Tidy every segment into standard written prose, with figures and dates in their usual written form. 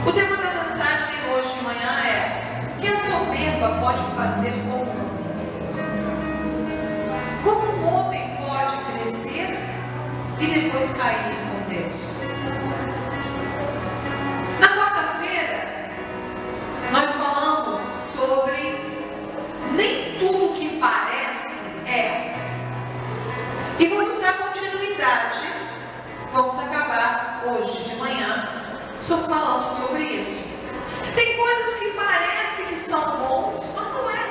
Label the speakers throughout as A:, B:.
A: O tema da mensagem de hoje de manhã é: o que a soberba pode fazer com o homem? Como um homem pode crescer e depois cair com Deus? Na quarta-feira, nós falamos sobre nem tudo que parece é. E vamos dar continuidade. Vamos acabar hoje de manhã falando sobre isso. Tem coisas que parecem que são bons, mas não é.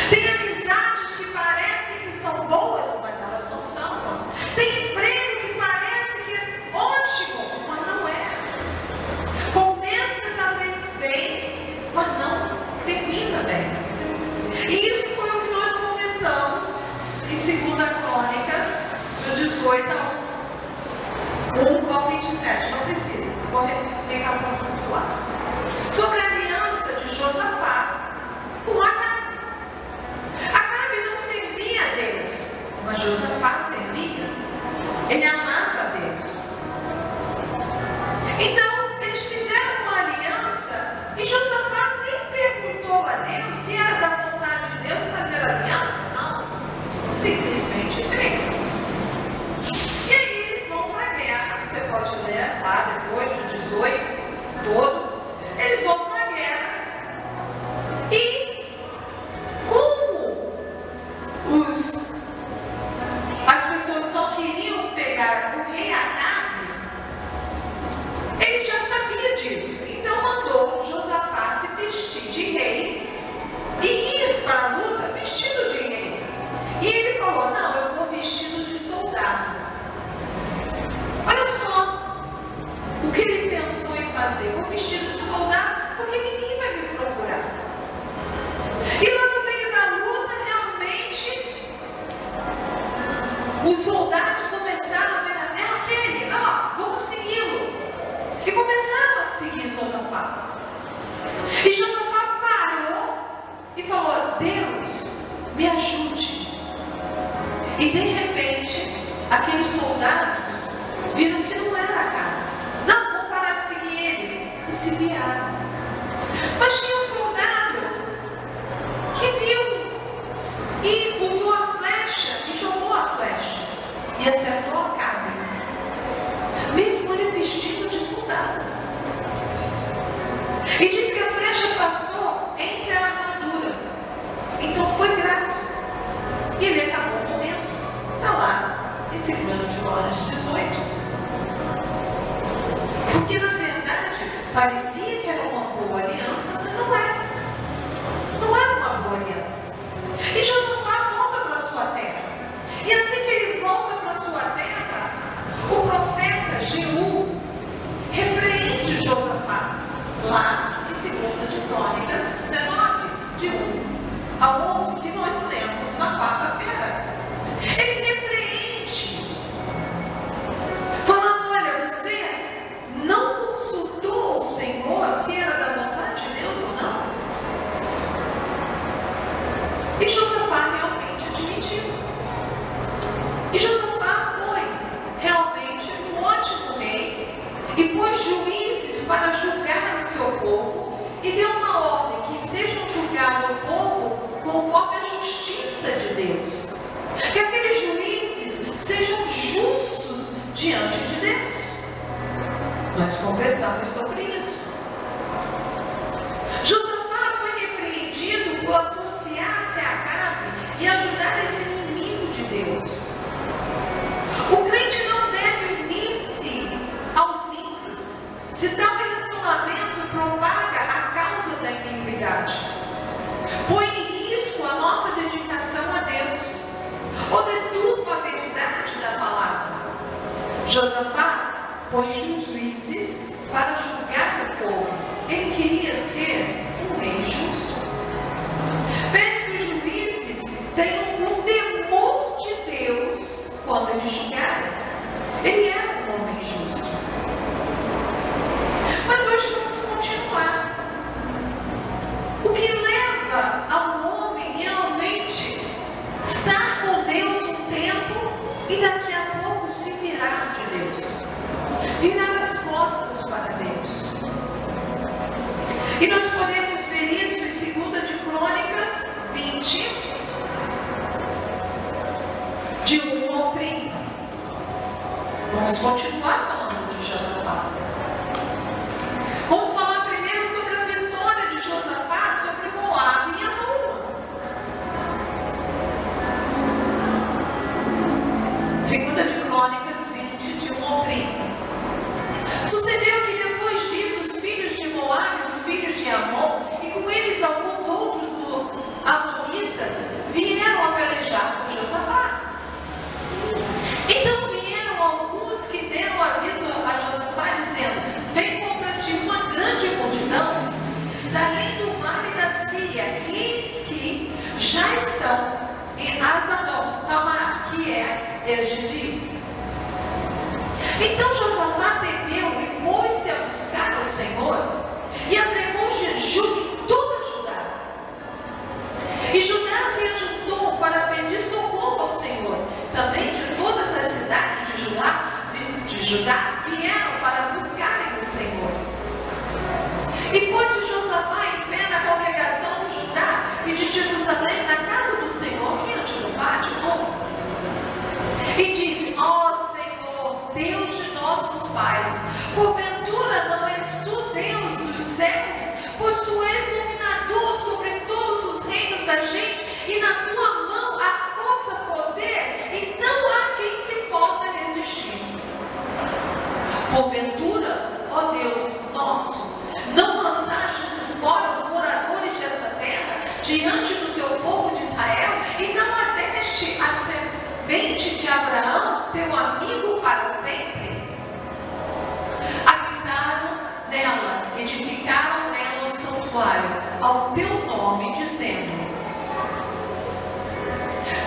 A: Tem amizades que parecem que são boas, mas elas não são. Tem emprego que parece que é ótimo, mas não é. Começa talvez bem, mas não termina bem. E isso foi o que nós comentamos em 2 Crônicas, do 18 1 ao 27. Não precisa, só vou recapitular. Sobre a aliança de Josafá com Acabe. Acabe não servia a Deus, mas Josafá servia. Ele amava a Deus. Então, eles fizeram uma aliança e Josafá nem perguntou a Deus se era da vontade de Deus fazer aliança. Não. Simplesmente fez. E aí eles vão para a guerra. Você pode ler lá depois do 18 todo. Eles vão para a guerra. E como as pessoas só queriam pegar o rei Acabe, ele já sabia disso. Então mandou Josafá se vestir de rei e ir para a luta vestido de rei. E ele falou: não, eu vou vestido de soldado. Olha só o que ele pensou em fazer. Vou vestido de soldado porque ninguém vai me procurar. E lá no meio da luta, realmente, os soldados começaram a ver aquele, vamos segui-lo. E começaram a seguir Josafá. E Josafá parou e falou: Deus, me ajude. E de repente, aqueles soldados viram que não era Acabe. Não, vão parar de seguir ele. E se viraram. Mas tinha um soldado que viu e usou a flecha e jogou a flecha e acertou Acabe, mesmo ele vestido de soldado. E diz que a flecha passou entre a armadura. Então foi grave. E ele acabou morrendo. Está lá em 2 de Crônicas 18. Porque na verdade parecia que era uma boa aliança, mas não era. Não era uma boa aliança. E Josafá volta para a sua terra. E assim que ele volta para a sua terra, o profeta Jeú repreende Josafá lá em 2 de Crônicas 19, de 1 a 11, que nós lemos na quarta-feira. Ele repreende, falando: olha, você não consultou o Senhor se era da vontade de Deus ou não? E Josafá realmente admitiu. E Josafá foi realmente um ótimo rei e pôs juízes para julgar o seu povo e deu uma ordem que sejam julgados o povo conforme a justiça de Deus. Que aqueles juízes sejam justos diante de Deus. Nós conversamos sobre isso. Josafá foi repreendido por associar-se a Acabe e ajudar esse inimigo de Deus. O crente não deve unir-se aos ímpios, se tal relacionamento propaga a causa da iniquidade. Põe em risco a nossa dedicação a Deus, ou deturpa a verdade da palavra. Josafá pôs juízes para julgar o povo. Ele queria ser um rei justo. Pede que os juízes tenham o temor de Deus quando eles julgarem. Ele era um homem justo. Mas hoje vamos continuar. O que leva ao homem realmente estar com Deus um tempo e daqui a pouco se virar de Deus, virar as E nós podemos ver isso em 2 de Crônicas 20, de 1 ao 30. Vamos continuar falando de Josafá. Vamos falar primeiro sobre a vitória de Josafá sobre Moabe e Amon. 2 de Crônicas 20, de 1 ao 30. Sucedeu que depois disso os filhos de Moabe, os filhos de Amon, e com eles alguns outros amonitas, vieram a pelejar com Josafá. Então vieram alguns que deram aviso a Josafá, dizendo: vem contra ti uma grande multidão, dali do mar e da Síria, e eis que já estão em Hazadom Tamar, que é Egidi. Então Josafá temeu e pôs-se a buscar o Senhor, e apregou jejum em toda Judá. E Judá se ajuntou para pedir socorro ao Senhor. Também de todas as cidades de Judá vieram para buscarem o Senhor. E pôs-se Josafá em pé na congregação de Judá e de Jerusalém, na casa do Senhor, diante do pátio novo. E disse: ó Senhor, Deus de nossos pais, porventura não és tu Deus dos céus, pois tu és dominador sobre todos os reinos da gente, e na tua mão há força, poder, e não há quem se possa resistir. Porventura, ó Deus nosso, não lançastes fora os moradores desta terra diante do teu povo de Israel, e não a deste a semente de Abraão, teu amigo, para sempre? Habitaram nela, edificaram nela um santuário ao teu nome, dizendo: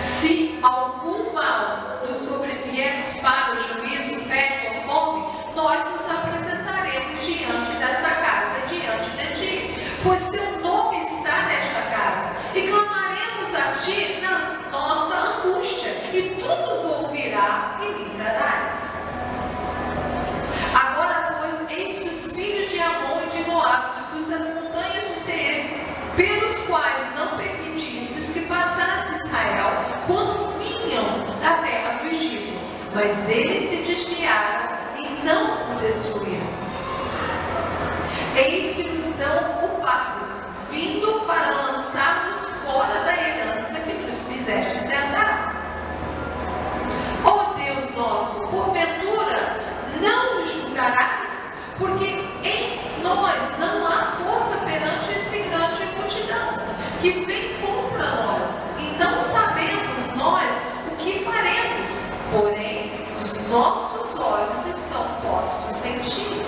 A: se algum mal nos sobrevieres para o juízo, pede ou fome, nós nos apresentaremos diante dessa casa, diante de ti, pois teu nome está nesta casa, e clamaremos a ti na nossa angústia, e tu nos ouvirás e livrarás. Agora, pois, eis que os filhos de Amon e de Moabe, os das montanhas de Seir, pelos quais não permitistes que passasse Israel quando vinham da terra do Egito, mas deles se desviaram e não o destruíram. Eis que nos dão o pago, vindo para lançar-nos fora da herança que nos fizestes herdar. Ó Deus nosso, porventura não nos julgarás, porque em nós não há força perante esse grande multidão que vem contra nós, e não sabemos nós o que faremos, porém os nossos olhos estão postos em ti.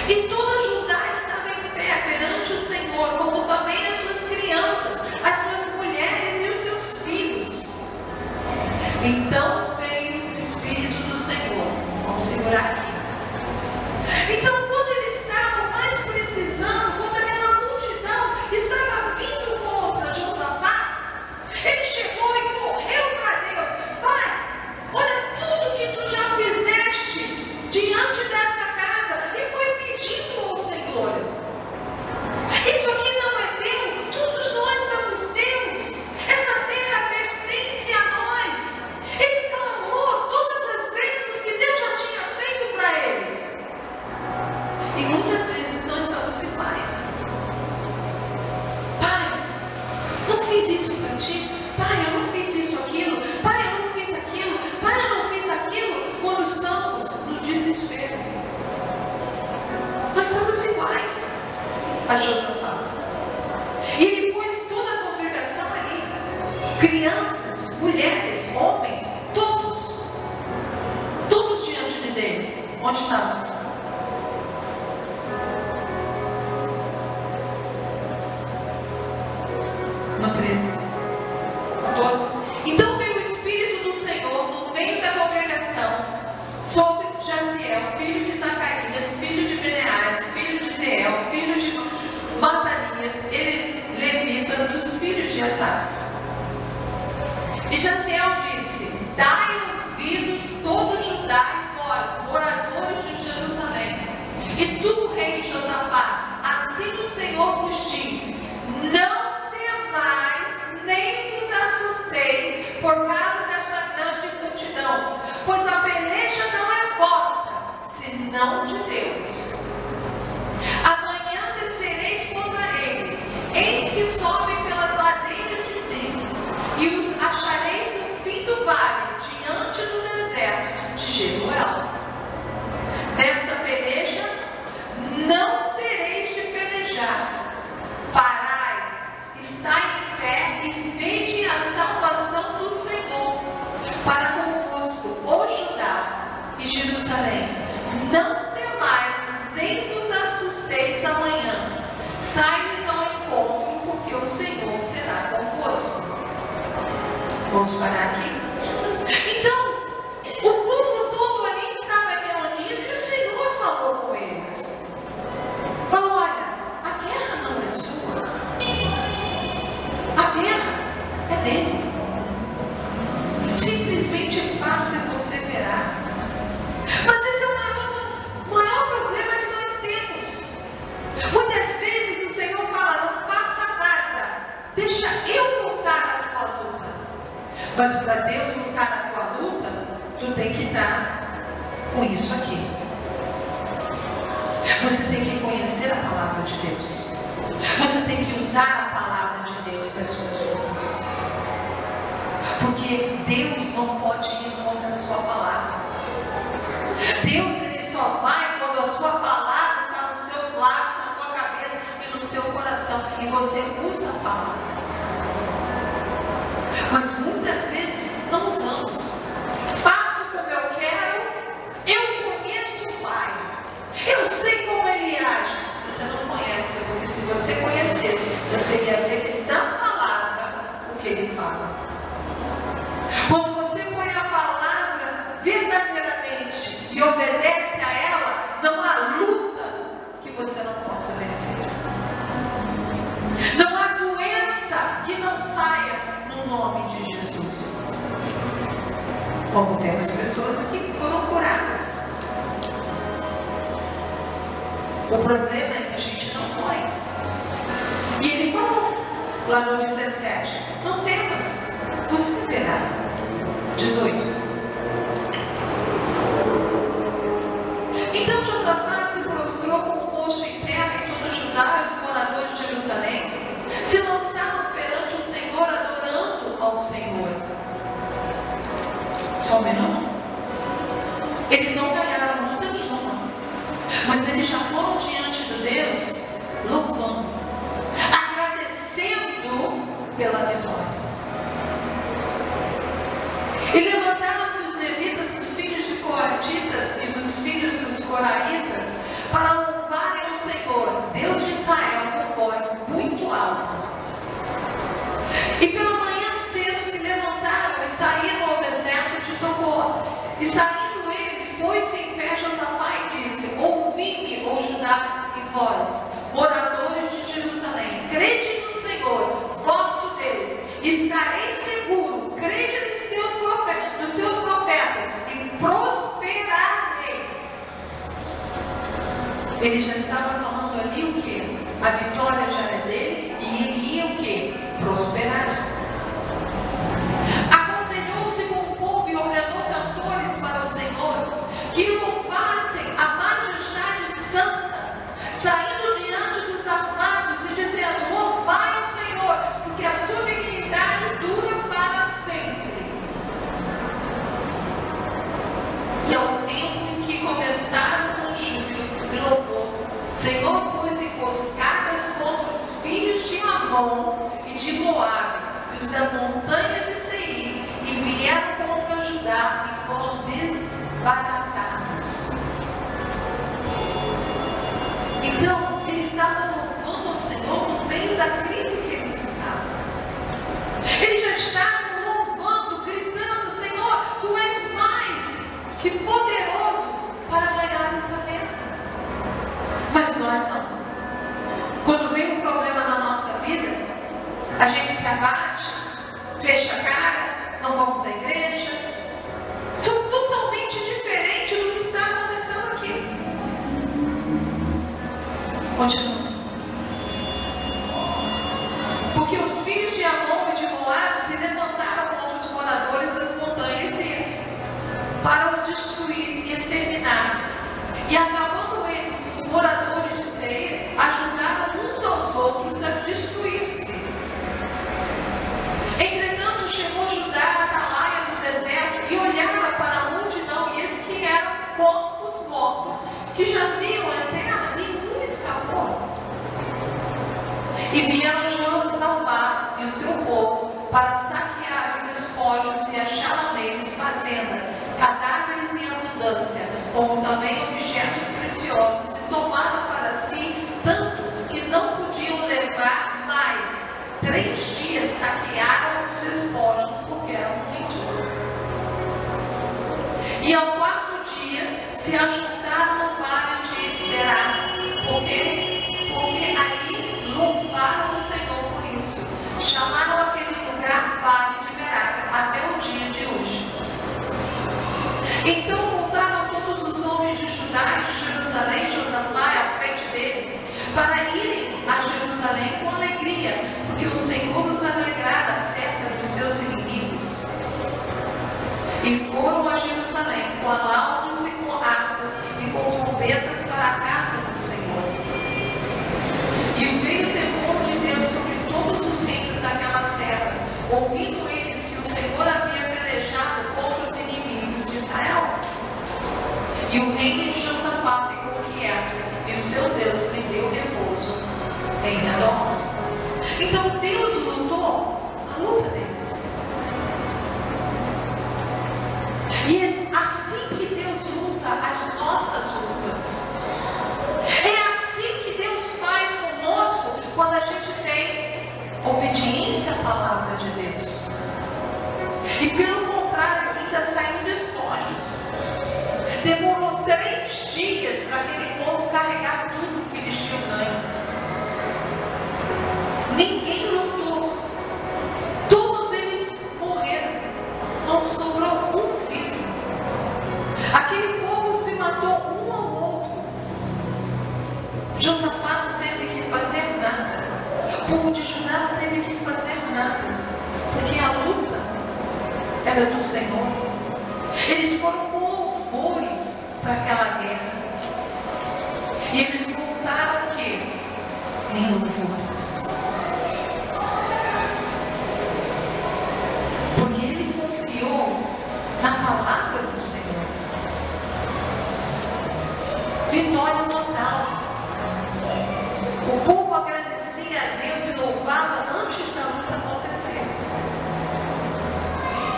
A: E toda Judá estava em pé perante o Senhor, como também as suas crianças, as suas mulheres e os seus filhos. Então veio o Espírito do Senhor. Vamos segurar aqui. Então, quando eles estavam mais precisando, quando aquela multidão estava vindo contra Josafá, ele chegou e correu para Deus: Pai, olha tudo que tu já fizestes diante dessa casa, e foi pedindo ao Senhor. Isso aqui não é teu, todos nós somos teus, essa terra pertence a nós. Ele clamou todas as bênçãos que Deus já tinha feito para eles. E muitas vezes nós somos iguais. Pai, não fiz isso para ti. Pai, eu não fiz isso, aquilo. Pai, eu não fiz aquilo. Pai, eu não fiz aquilo. Quando estamos no desespero, nós somos iguais a Josafá. E ele pôs toda a congregação ali, crianças, mulheres, homens, todos diante dele. Onde estávamos? No 13, 12. Então veio o Espírito do Senhor no meio da congregação sobre Jaziel, filho de Zacarias, filho de Beneás, filho de Zeel, filho de Matanias, levita dos filhos de Asaf. E Jaziel disse: dai ouvidos todo Judá e vós, moradores de Jerusalém, e tu, rei Josafá, Senhor vos diz: não temais, nem vos assusteis por causa desta grande multidão, pois a peleja não é vossa, senão de Deus. Amanhã descereis contra eles, eis que sobem pelas ladeiras de Zin, e os achareis no fim do vale, diante do deserto de Jeruel. Desta peleja não tereis de pelejar. Parai, estai em pé e vede a salvação do Senhor para convosco, ó Judá e Jerusalém. Não temais, nem vos assusteis amanhã. Sai-lhes ao encontro, porque o Senhor será convosco. Vamos parar aqui? Então, o povo todo ali estava reunido e o Senhor falou com eles. Falou: olha, a guerra não é sua. A guerra é dele. Simplesmente parta e você verá. Mas esse é o maior problema que nós temos. Muitas vezes o Senhor fala: não faça nada, deixa eu lutar a tua luta. Mas para Deus lutar a tua luta, tu tem que estar com isso aqui. Você tem que conhecer a palavra de Deus. Você tem que usar a palavra de Deus para as suas lutas. Porque Deus não pode ir contra a sua palavra. Deus, ele só vai quando a sua palavra está nos seus lábios, na sua cabeça e no seu coração. E você usa a palavra. Mas muitas vezes não usamos. Faço como eu quero, eu conheço o Pai, eu sei como ele age. Você não conhece, porque se você conhecesse, você ia ver da palavra o que ele fala. Quando você põe a palavra verdadeiramente e obedece a ela, não há luta que você não possa vencer. Não há doença que não saia no nome de Jesus. Como temos pessoas aqui que foram curadas. O problema é que a gente não põe. E ele falou lá no 17: não temas, você verá. 18. Então Josafá se prostrou com o rosto em terra, e todo Judá e os moradores de Jerusalém se lançaram perante o Senhor, adorando ao Senhor. Só um minuto. Eles não ganharam luta nenhuma, mas eles já foram diante de Deus, louvando, agradecendo pela vitória. E levantaram-se os levitas, os filhos de Coatitas e dos filhos dos Coraitas, para louvarem o Senhor, Deus de Israel, com voz muito alta. E pela manhã cedo se levantaram e saíram ao deserto de Tobor. E saindo eles, pôs-se em pé Josafá e disse: ouvi-me, ó Judá e vós, moradores de Jerusalém, crede no Senhor, vosso Deus, e estareis seguros, crede nos seus profetas, e prosperareis. Ele já estava falando ali o quê? A vitória já era dele e ele ia o quê? Prosperar. Aconselhou-se com o povo e ordenou cantores para o Senhor que louvassem a majestade santa, saindo diante dos armados e dizendo: louvai o Senhor, porque a sua benignidade dura para sempre. E ao tempo em que começaram com júbilo e louvor, Senhor pôs emboscadas contra os filhos de Amon e de Moabe, e os da montanha de Seir, e vieram contra Judá e foram desbaratados. Então, eles estavam louvando o Senhor no meio da crise que eles estavam. Eles já estavam louvando, gritando: Senhor, Tu és mais que poderoso para ganhar essa guerra. Mas nós não. Quando vem um problema na nossa vida, a gente se abate, fecha a cara, não vamos à igreja. São totalmente diferentes do que está acontecendo aqui. Continua. E vieram Josafá e o seu povo para saquear os despojos e acharam neles fazenda, cadáveres em abundância, como também objetos preciosos, e tomaram para si tanto que não podiam levar mais. 3 dias saquearam os despojos, porque eram muito. E ao 4º dia se ajuntaram no vale de Berá, porque ali louvaram o Senhor por isso. Chamaram aquele lugar Vale de Berá, até o dia de hoje. Então voltaram todos os homens de Judá e de Jerusalém, Josafá à frente deles, para irem a Jerusalém com alegria, porque o Senhor os alegrara acerca dos seus inimigos. E foram a Jerusalém com alaudes e com harpas e com trombetas para a casa do Senhor. E veio o temor de Deus sobre todos os reinos daquelas terras, ouvindo eles que o Senhor havia pelejado contra os inimigos de Israel. E o reino de Josafá ficou quieto, e o seu Deus lhe deu repouso em Edom. Então Deus lutou a luta deles. E é assim que Deus luta as nossas lutas. É assim que Deus faz conosco quando a gente tem obediência à palavra de Deus. E pelo contrário, ainda saem despojos. Demorou 3 dias para aquele povo carregar tudo que eles tinham ganho. Ninguém lutou. Todos eles morreram. Não sobrou um vivo. Aquele povo se matou um ao outro. Josafá não teve que fazer nada. O povo de Judá não teve que fazer nada. Porque a luta era do Senhor. Eles foram com louvores para aquela guerra. E eles voltaram o quê? Em louvores. Porque ele confiou na palavra do Senhor. Vitória total. O povo agradecia a Deus e louvava antes da luta acontecer.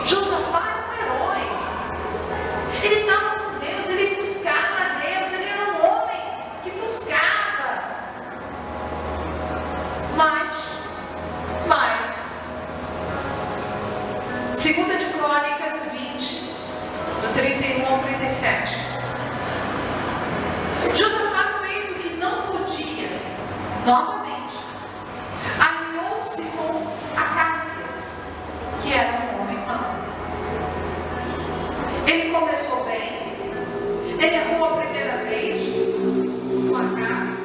A: Josafá era um herói. Ele estava com Deus, ele buscava a Deus, ele era um homem que buscava. Mas, 2 de Crônicas 20, do 31 ao 37. Josafá fez o que não podia, novamente. Alinhou-se com Acácias, que era um homem mau. Ele começou bem, ele errou a primeira vez, com Acabe.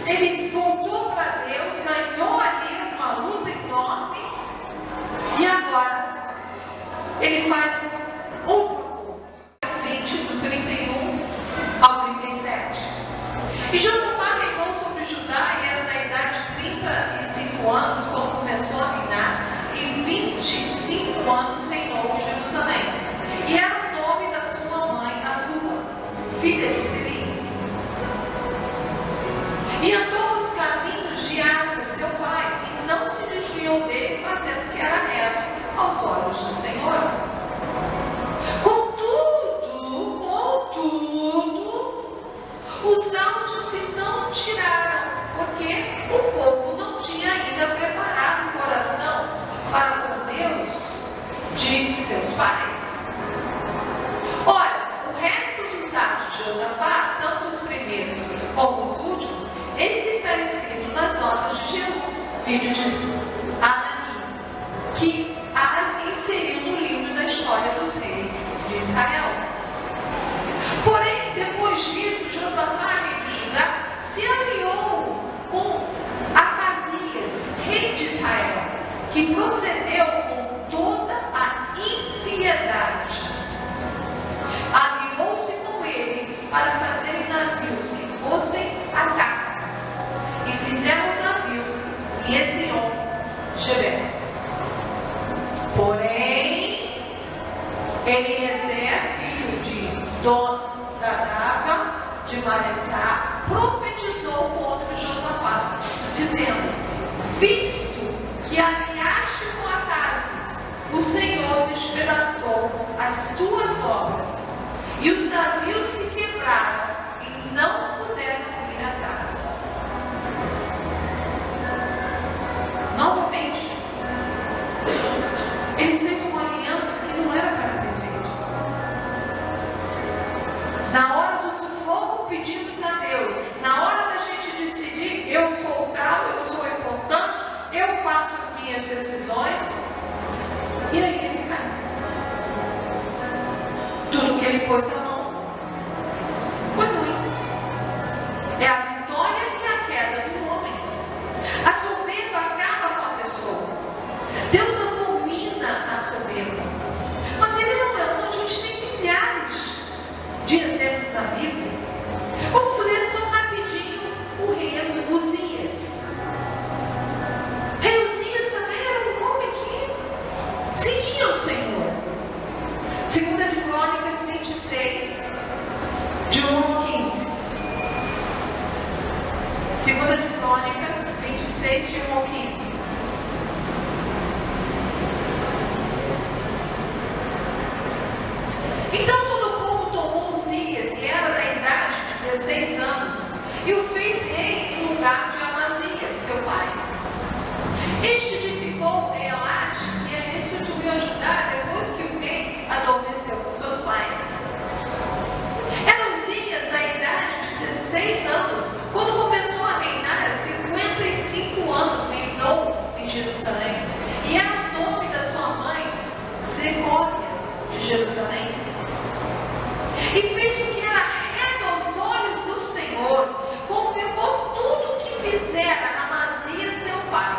A: Ele voltou para Deus, ganhou ali uma luta enorme, e agora ele faz outro 20, do 31 ao 37. E Josafá reinou sobre Judá e era da idade de 35 anos quando começou a reinar, e 25 anos reinou em Jerusalém. E era o nome da sua mãe, Azua, filha de Siri. E andou nos caminhos de Asa, seu pai, e não se desviou dele, fazendo o que era reto aos olhos do Senhor. Contudo, os altos se não tiraram, porque o povo não tinha ainda preparado o coração para com Deus de seus pais. Ora, o resto dos atos de Josafá, tanto os primeiros como os últimos, eis que está escrito nas notas de Jeú, filho de Anani, que as inseriu no livro da história dos reis de Israel. Porém, depois disso, Josafá, rei de Judá, se aliou com Acasias, rei de Israel, que procedeu com toda a impiedade. Aliou-se com ele para fazerem navios que fossem a Tarsis, e fizeram os navios em Ezion, É a vitória e a queda do homem. A soberba acaba com a pessoa. Deus abomina a soberba. Mas ele não é um. A gente tem milhares de exemplos na Bíblia. Vamos ler só rapidinho o rei Uzias. Rei Uzias também era um homem que seguia o Senhor. 2 de Crônicas 26, de 1 ao 15. 2 de Crônicas 26, de 1 ao 15. Então todo o povo tomou Uzias, e era da idade de 16 anos, e o fez rei em lugar de Amazias, seu pai. Este edificou Elate, e é isso que me ajudar depois que o rei adormeceu com seus pais. Era Uzias da idade de 16 anos, quando começou a reinar. 55 anos reinou em Jerusalém, e era o nome da sua mãe Secórias de Jerusalém. E fez o que era reto aos olhos do Senhor, confirmou tudo o que fizera Amazias seu pai.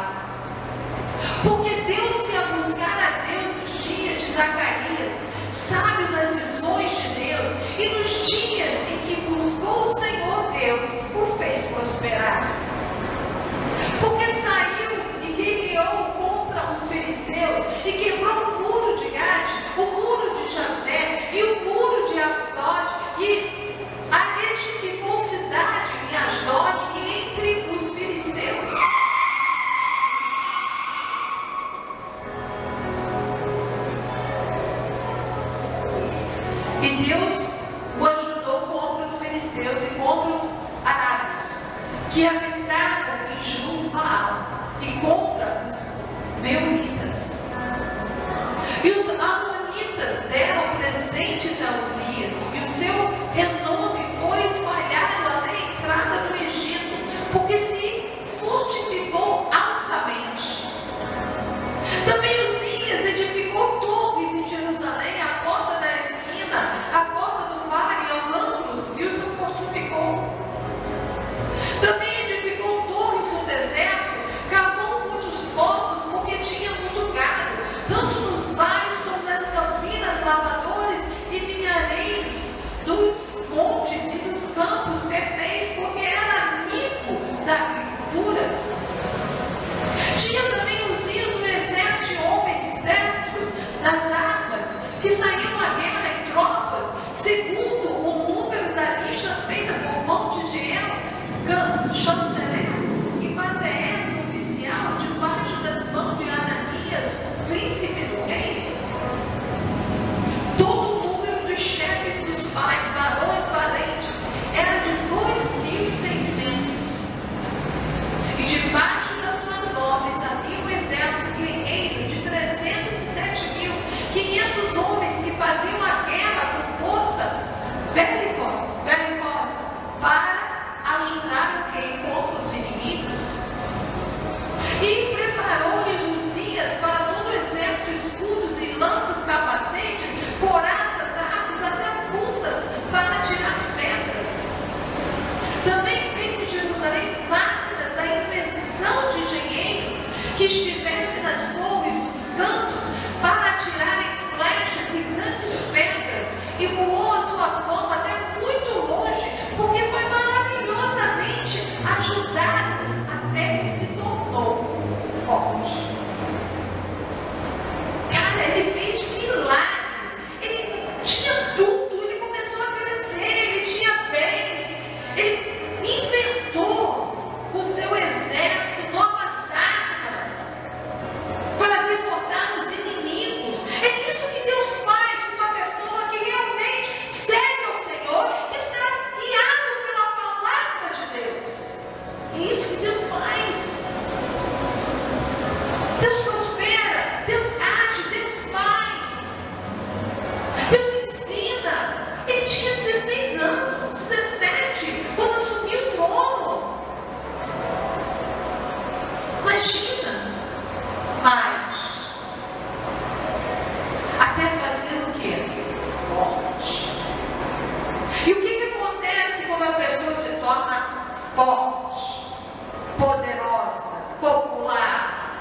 A: Porque deu-se a buscar a Deus nos dias de Zacarias, sábio nas visões de Deus, e nos dias em que buscou o Senhor Deus, o fez prosperar. Porque saiu e guerreou contra os filisteus, e quebrou o muro de Gade, o muro de Jabné e o muro de Asdod, e edificou cidade em Asdod e entre os filisteus. E Deus o ajudou contra os filisteus e contra os arábios, que habitavam em Jurbaal, e contra os meunitas. E os amonitas deram presentes a Uzias, e o seu renome foi espalhado até a entrada do Egito, porque se fortificou altamente. Também Uzias edificou torres em Jerusalém, a porta da esquina, a porta do vale e aos ângulos, e os fortificou. Também edificou torres no deserto, cavou muitos poços, porque tinha muito gado, tanto nos vales como nas campinas, lavadores e vinhareiros, dos montes e dos campos pertence, porque era amigo da agricultura. Tinha também Uzias um exército de homens destros das armas, que saíam à guerra em tropas, segundo o número da lista feita por mão de Jeiel, chanceler, e Bazeés, oficial, debaixo das mãos de Ananias, o príncipe do rei. Todo o número dos chefes dos pais, varões valentes, era de 2.600. E debaixo das suas ordens havia um exército guerreiro de 307.500 homens que faziam a guerra com força belicosa para ajudar o rei contra os inimigos. E preparou-lhes Uzias para todo o exército escudos e lanças, capacetes, couraças, arcos, até fundas para atirar pedras. Também fez em Jerusalém máquinas da invenção de engenheiros que estivessem nas torres dos cantos para atirarem flechas e grandes pedras, e voou a sua fama até muito longe, porque foi maravilhosamente ajudado até que se tornou forte. Cara, ele fez milagres, ele tinha tudo, ele começou a crescer, ele tinha bens, ele inventou o seu exército, novas armas. forte, poderosa, popular.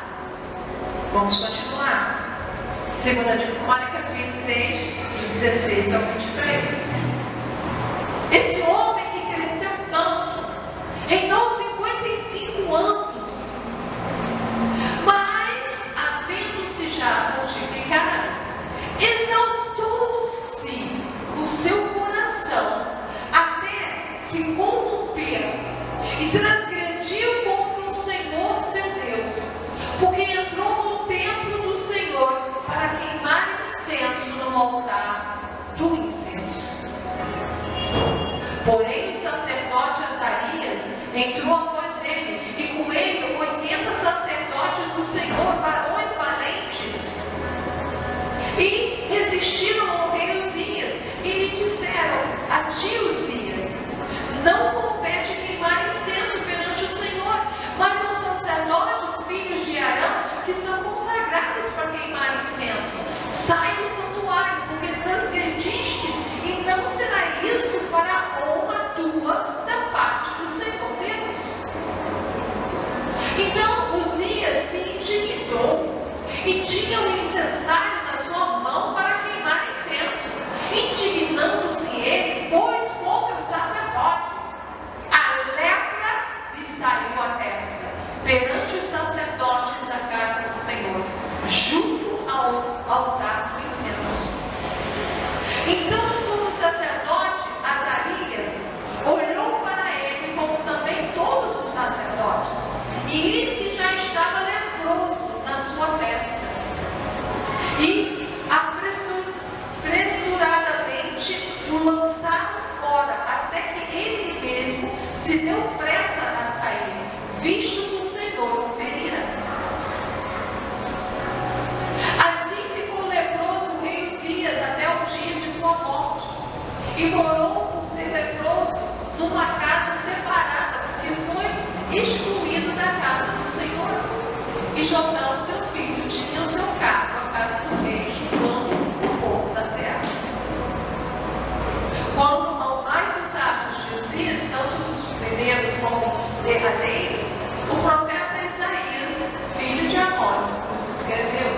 A: Vamos continuar. 2 de Crônicas 26, de 16 ao 23. Esse homem que cresceu tanto, reinou 55 anos, mas, havendo-se já fortificado, exaltou-se o seu coração até se corromper e transgrediu contra o Senhor seu Deus, porque entrou no templo do Senhor para queimar incenso no altar do incenso. Porém, o sacerdote Azarias entrou após ele, e com ele 80 sacerdotes do Senhor, varões valentes, e resistiram ao rei Uzias, e lhe disseram: a ti, Uzias, não compete queimar incenso perante o Senhor, mas aos sacerdotes, filhos de Arão, que são consagrados para queimar incenso. Sai do santuário, porque transgredistes, e não será isso para a honra tua da parte do Senhor Deus. Então Uzias se indignou e tinha o incensário na sua mão para queimar incenso. Indignando-se ele, pôs contra os sacerdotes. A lepra lhe saiu à testa perante os sacerdotes da casa do Senhor, junto ao altar do incenso. Então o sumo sacerdote Azarias olhou para ele, como também todos os sacerdotes, e eis que já estava leproso na sua testa. E apressuradamente o lançaram fora, até que ele mesmo se deu pressa a sair, visto que o Senhor o ferira. Assim ficou leproso o rei Uzias até o dia de sua morte, e morou por ser leproso numa casa separada, porque foi excluído da casa do Senhor. E Jotão, seu filho, tinha o seu cargo, a casa do rei, julgando o povo da terra. Quanto ao mais os atos de Uzias, tanto os primeiros como derradeiros, o profeta Isaías, filho de Amós, nos escreveu: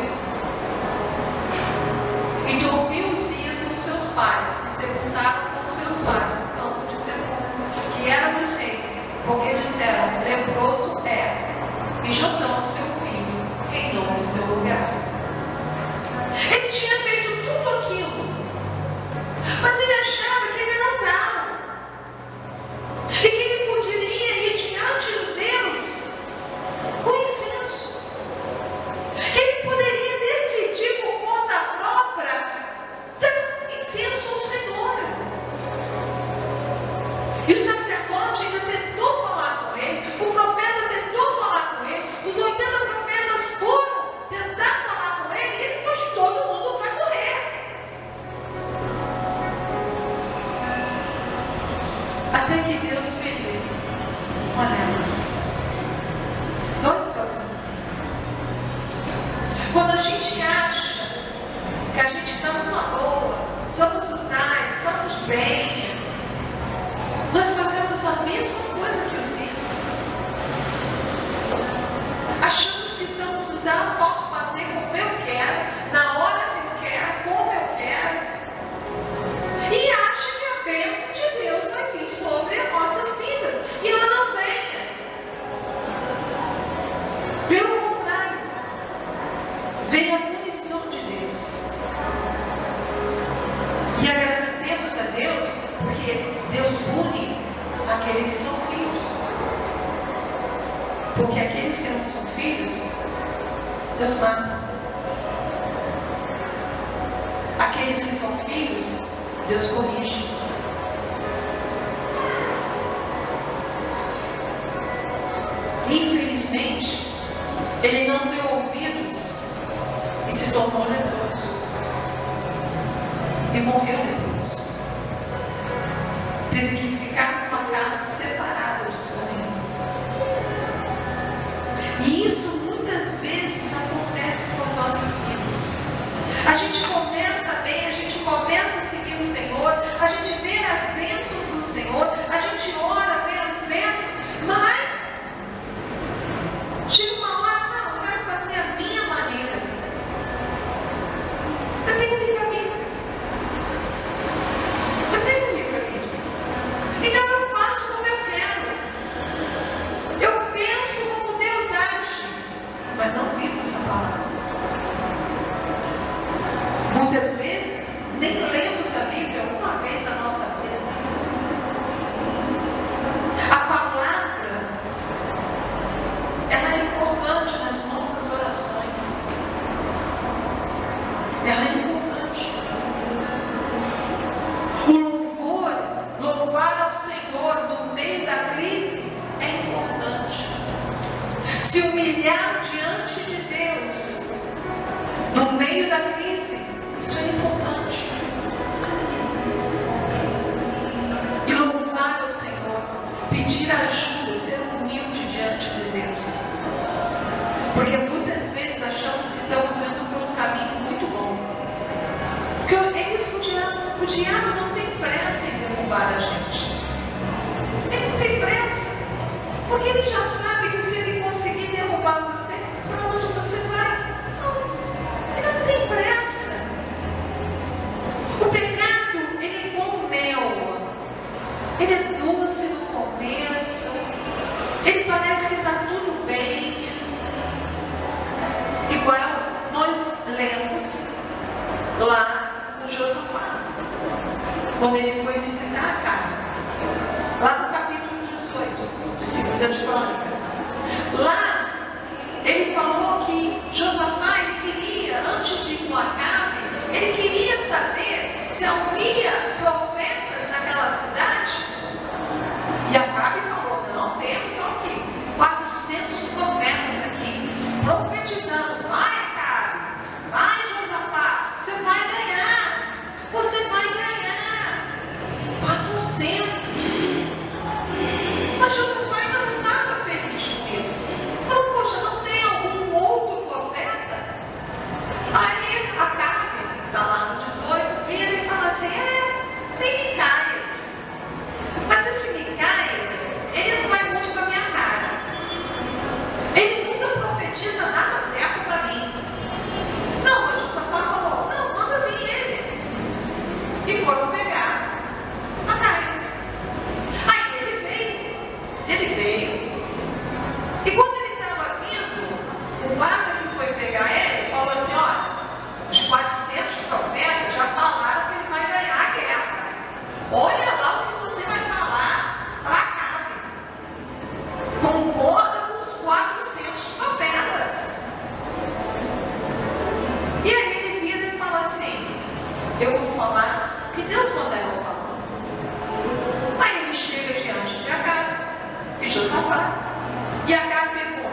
A: e dormiu Uzias com seus pais, e sepultaram com seus pais no campo de sepulcro, que era dos reis, porque disseram: leproso é, e Jotão, seu filho, reinou no seu lugar. Ele tinha feito tudo aquilo, mas ele achava que ele era tal, e que ele poderia ir diante de Deus com incenso, que ele poderia decidir por conta própria dar incenso ao Senhor. E o sacerdote ainda tentou falar com ele, o profeta tentou falar com ele, os 80 profetas foram tentar falar com ele, e ele pôs todo mundo para correr. Até que Deus feriu uma lepra. Nós somos assim. Quando a gente acha que a gente está numa boa, somos unais, estamos bem, nós fazemos a mesma coisa que os ímpios. Achamos que estamos unais, posso fazer como eu quero, na hora que eu quero, como eu quero, e acha que a bênção de Deus vai vir sobre as nossas vidas, e ela não vem. Pelo contrário, vem a punição de Deus. E agradecemos a Deus, porque Deus pune aqueles que são filhos. Porque aqueles que não são filhos, Deus mata. Aqueles que são filhos, Deus corrige. Infelizmente, ele não deu ouvidos e se tornou leproso. E morreu leproso. Teve que ficar numa casa separada do seu reino. E isso muitas vezes acontece com as nossas vidas. A gente começa bem, a gente começa a seguir o Senhor, a gente vê as bênçãos do Senhor, a gente ora, vê as bênçãos, Se humilhar diante de Deus no meio da crise, isso é importante. E louvar ao Senhor, pedir ajuda, ser humilde diante de Deus. Porque muitas vezes achamos que estamos indo por um caminho muito bom. Porque é isso que o diabo não tem pressa em derrubar a gente. Ele não tem pressa. Porque ele já sabe que se ele conseguir derrubar você, para onde você vai? Não. Ele não tem pressa. O pecado, ele é como mel. Ele é doce no começo. Ele parece que está tudo bem. Igual nós lemos lá com Josafá, quando ele foi visitar a Acabe, lá no capítulo 18 de 2 de Crônicas. Lá ele falou que Josafá, ele queria, antes de ir com Acabe, ele queria saber se havia profetas naquela cidade. E Acabe falou: não, temos aqui 400 profetas aqui profetizando. Vai, Acabe, vai, Josafá, você vai ganhar, você vai ganhar 400. Mas Josafá ainda não estava feliz com isso. Falou: poxa, não tem algum outro profeta? Aí Acabe, está lá no 18, vira e fala assim: tem Micaias. Mas esse Micaias, ele não vai muito com a minha cara. Ele nunca profetiza nada certo para mim. Não, mas Josafá falou: não, manda vir ele. E foram pegar Micaias. Aí ele veio. E quando ele estava vindo, o guarda que foi pegar ele falou assim: olha, os 400 profetas já falaram que ele vai ganhar a guerra. Olha lá o que você vai falar para Acabe. Concorda com os 400 profetas. E aí ele vira e fala assim: eu vou falar o que Deus mandar eu falar. Aí ele chega diante de Acabe e Josafá. E Acabe pergunta: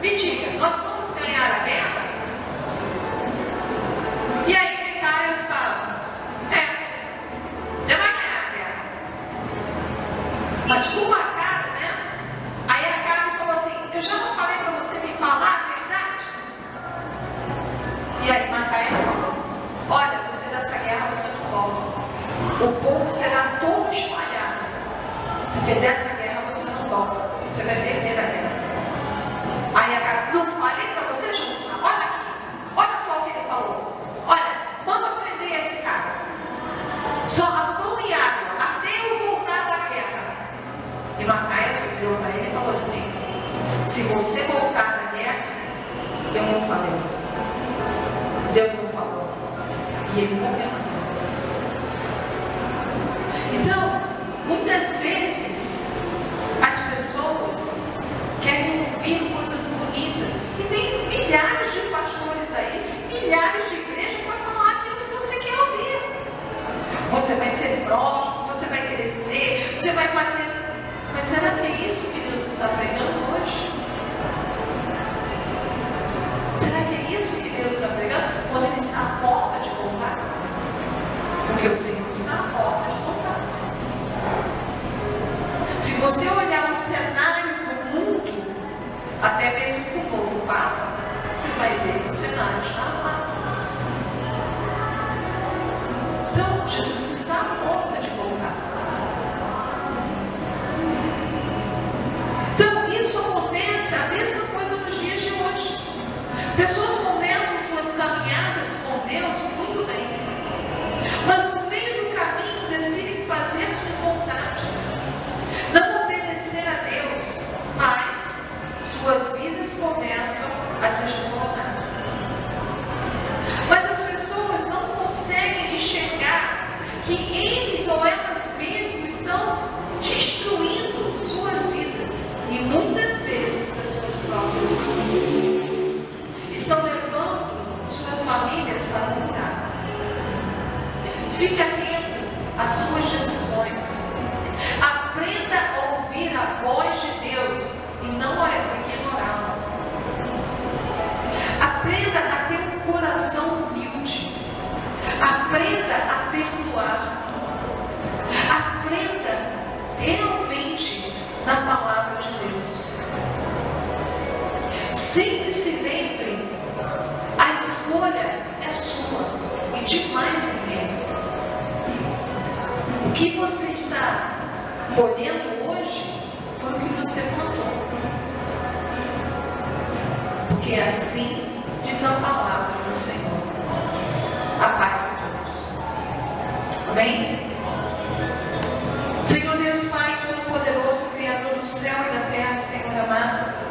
A: me diga, nós vamos ganhar a guerra? E aí Micaias fala: você vai ganhar a guerra. Mas com Acabe, né? Aí Acabe falou assim: eu já não falei para você me falar a verdade? E aí Micaias falou: olha, você dessa guerra você não volta. O povo será todo espalhado. Porque dessa guerra você não volta. Você vai perder a guerra. Aí Acabe: não falei para você, Josafá? Olha aqui. Olha só o que ele falou. Olha, manda prender esse cara. Só a pão e água, até eu voltar da guerra. E Micaias virou para ele e falou assim: se você voltar da guerra, eu não falei. Deus não falou. E ele morreu. Então, muitas vezes, as pessoas querem ouvir coisas bonitas. E tem milhares de pastores aí, milhares de igrejas para falar aquilo que você quer ouvir. Você vai ser próspero, você vai crescer, você vai fazer. Mas será que é isso que Deus está pregando hoje? Será que é isso que Deus está pregando quando Ele está à porta de voltar? Porque o Senhor está à porta de voltar. Se você olhar o cenário do mundo, até mesmo com o novo Papa, você vai ver que o cenário está lá. Então, Jesus está à porta de voltar. Então, isso acontece, a mesma coisa nos dias de hoje. Pessoas começam suas caminhadas com Deus muito bem, mas no meio do caminho decidem fazer suas vontades, não obedecer a Deus, mas suas vidas começam a desmoronar. Mas as pessoas não conseguem enxergar que eles ou elas mesmos estão destruindo suas vidas e muitas vezes das suas próprias famílias. Estão levando suas famílias para o buraco. Fique atento às suas decisões. Aprenda a ouvir a voz de Deus e não a ignorá-la. Sempre se lembre, a escolha é sua e de mais ninguém. O que você está colhendo hoje foi o que você plantou. Porque assim diz a palavra do Senhor. A paz a todos. Amém? Senhor Deus Pai Todo-Poderoso, Criador do céu e da terra, Senhor amado.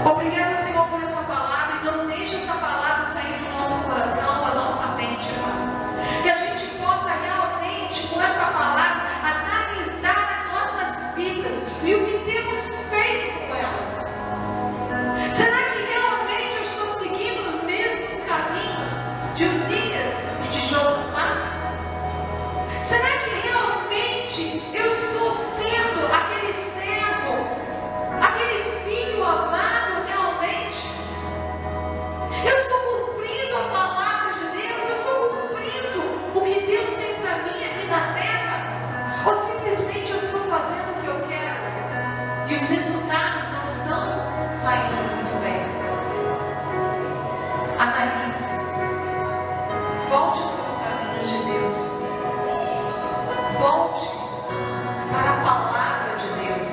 A: Obrigada, Senhor, por essa palavra, e não deixe essa palavra sair do nosso coração, da nossa mente, Pai. Que a gente possa realmente, com essa palavra, analisar as nossas vidas e o que temos feito com elas. Será que realmente eu estou seguindo os mesmos caminhos de Uzias e de Josafá? Será que realmente eu estou sendo aquele servo, aquele filho amado realmente? Eu estou cumprindo a palavra de Deus? Eu estou cumprindo o que Deus tem para mim aqui na terra? Ou simplesmente eu estou fazendo o que eu quero e os resultados não estão saindo muito bem? Analise. Volte para os caminhos de Deus. Volte para a palavra de Deus,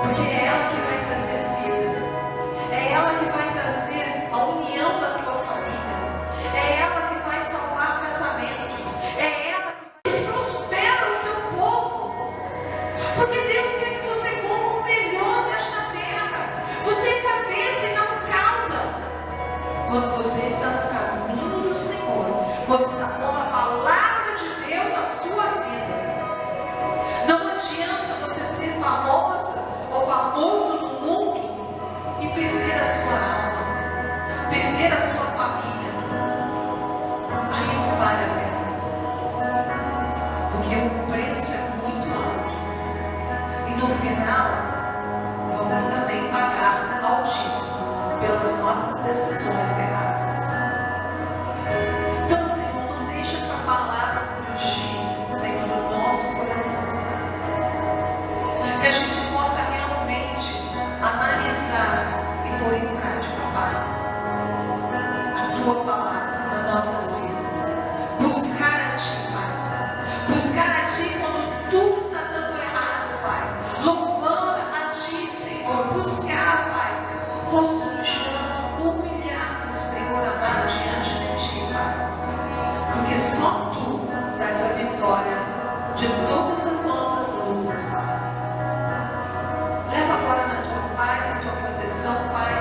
A: porque é ela que vai trazer vida, é ela que vai trazer a união da tua família, é ela que vai salvar casamentos, é ela que prospera o seu povo, porque Deus quer que você coma o melhor desta terra. Você é cabeça e não cauda. Quando você está no caminho do Senhor, quando está pondo a palavra de Deus na sua vida, não adianta você ser famosa ou famoso no mundo e perder a sua alma, perder a sua família. Aí não vale a pena, porque o preço é muito alto e no final vamos também pagar altíssimo pelas nossas decisões erradas. Então, Senhor, não deixe essa palavra fugir, Senhor, do nosso coração. Que a gente possa realmente analisar e pôr em prática, Pai, a Tua palavra nas nossas vidas. Buscar a Ti, Pai. Buscar a Ti quando tudo está dando errado, Pai. Louvando a Ti, Senhor. Buscar, Pai, rosto no chão, humilhar o Senhor amado diante de Ti, Pai. Porque só Tu dás a vitória de todas as nossas lutas, Pai. Leva agora na Tua paz, na Tua proteção, Pai,